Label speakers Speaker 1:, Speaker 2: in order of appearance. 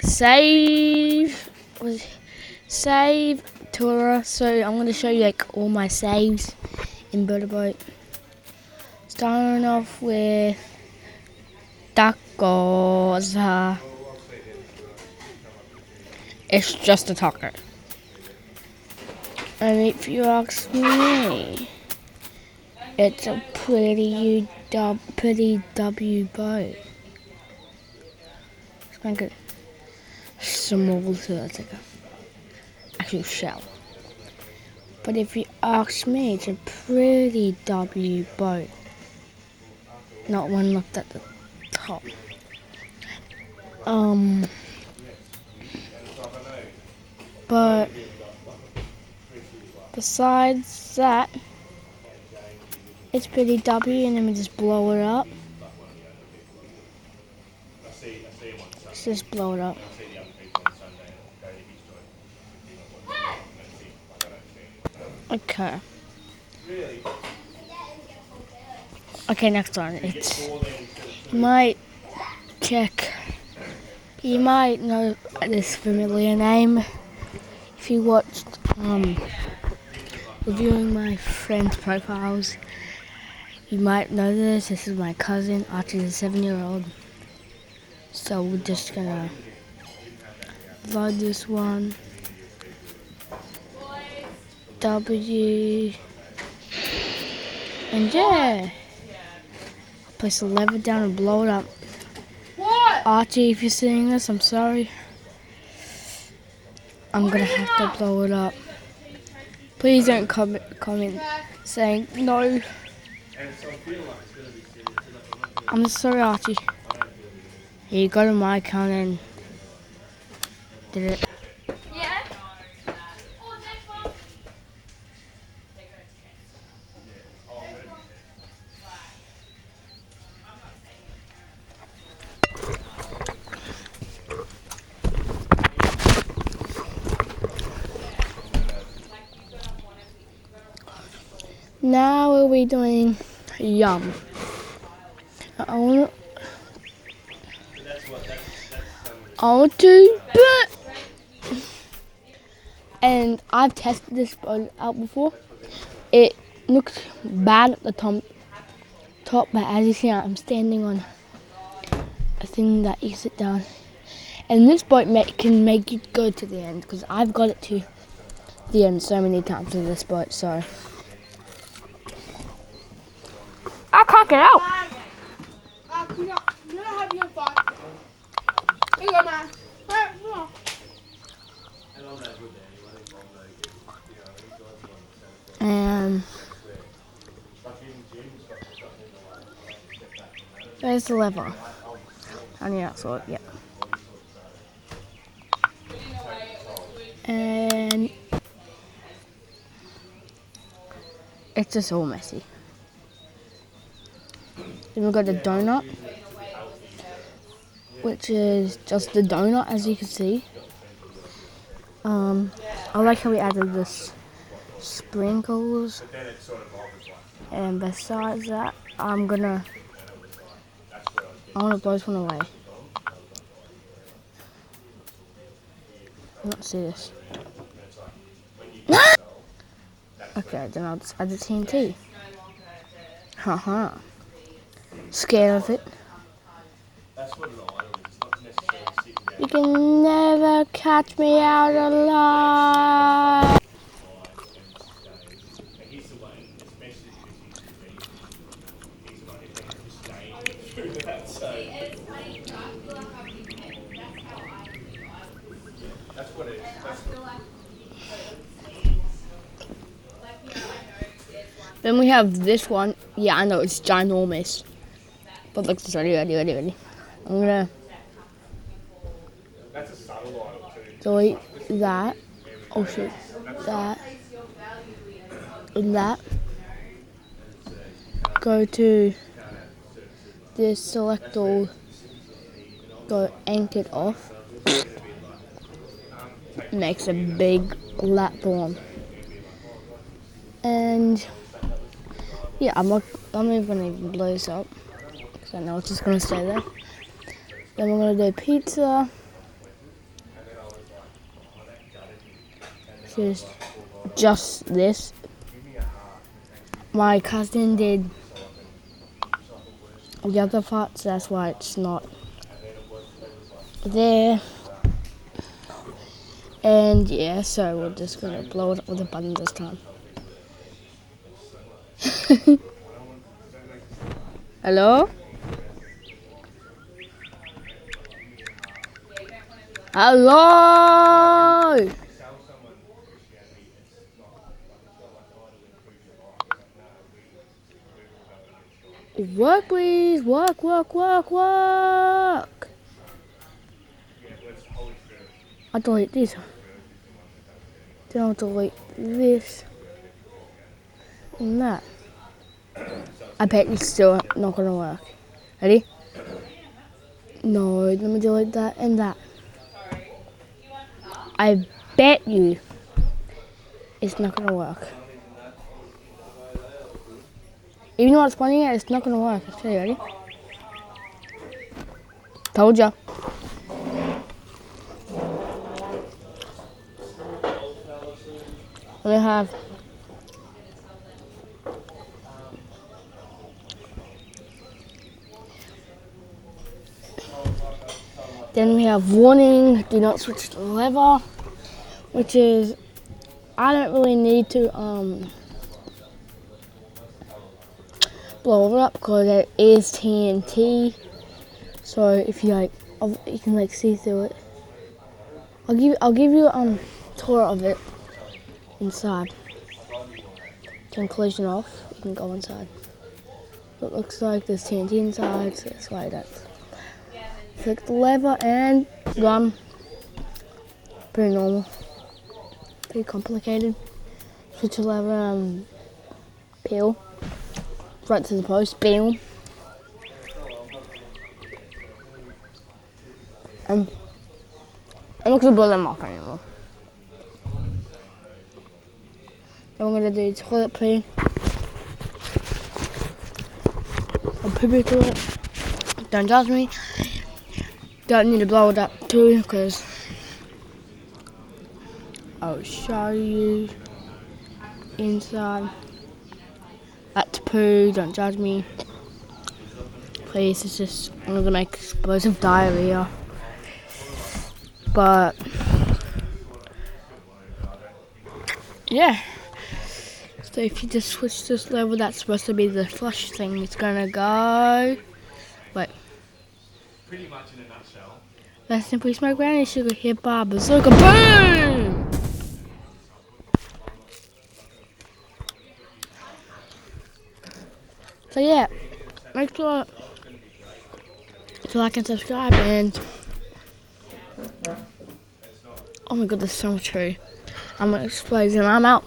Speaker 1: save Tora. So I'm going to show you like all my saves in Builderboat. Starting off with tacos. It's just a taco. And if you ask me, it's a pretty W boat. Let's make it small so it's like a actual shell. But if you ask me, it's a pretty W boat. Not one looked at the top. But besides that, it's pretty W, and then we just blow it up. Let's just blow it up. Okay. Okay, next one. You might know this familiar name if you watched reviewing my friends' profiles. You might know this. This is my cousin. Archie's a 7-year-old. So we're just gonna load this one. W. And yeah. Place the lever down and blow it up.
Speaker 2: What?
Speaker 1: Archie, if you're seeing this, I'm sorry. I'm gonna have to blow it up. Please don't comment saying no. I'm sorry, Archie. Here you go to my account and did it.
Speaker 2: Yeah.
Speaker 1: Now we'll be doing yum. I want to, and I've tested this boat out before. It looks bad at the top, but as you see, I'm standing on a thing that you sit down, and this boat can make you go to the end, because I've got it to the end so many times with this boat. So I can't get out.
Speaker 2: You don't have your phone. Here you go, man.
Speaker 1: And there's the lever on the outside, yeah. And it's just all messy. Then we've got the donut, which is just the donut, as you can see. I like how we added this sprinkles, and besides that, I want to blow this one away. Let's see this. Okay, then I'll just add the TNT. Haha. Scared of it. You can never catch me out alive. Then we have this one. Yeah, I know it's ginormous. But look, it's ready. I'm gonna delete that. Oh shit. That. And that. Go to this, select all. Go anchored off. Makes a big platform. And yeah, I'm not even gonna blow this up, because I know it's just gonna stay there. Then we're gonna do pizza. is just this. My cousin did the other parts, that's why it's not there. And yeah, so we're just gonna blow it up with a button this time. Hello? Hello! Work, please. Work, work, work, work. I delete this. Then I'll delete this and that. I bet it's still not gonna work. Ready? No, let me delete that and that. I bet you it's not gonna work. Even though it's funny, it's not gonna work. I'll tell you, ready? Told ya. We have then we have warning, do not switch the lever, which is I don't really need to blow it up because it is TNT. So if you like, you can like see through it. I'll give you a tour of it inside. Turn collision off. You can go inside. It looks like there's TNT inside, so that's why that's. Click the lever and run. Pretty normal. Pretty complicated. Switch the lever and peel. Right to the post, peel. I'm not gonna blow them off anymore. Then we're gonna do toilet pee. I'll put it through it. Don't judge me. Don't need to blow it up too, because I'll show you inside. That's poo, don't judge me. Please, it's just, I'm gonna make explosive diarrhea. But, yeah. So if you just switch this level, that's supposed to be the flush thing. It's gonna go, wait.
Speaker 3: Pretty much in a nutshell.
Speaker 1: Let's simply smoke brownie sugar hip bar bazooka boom! So yeah, make sure to like and subscribe and oh my god, there's so much true. I'm gonna explode and I'm out.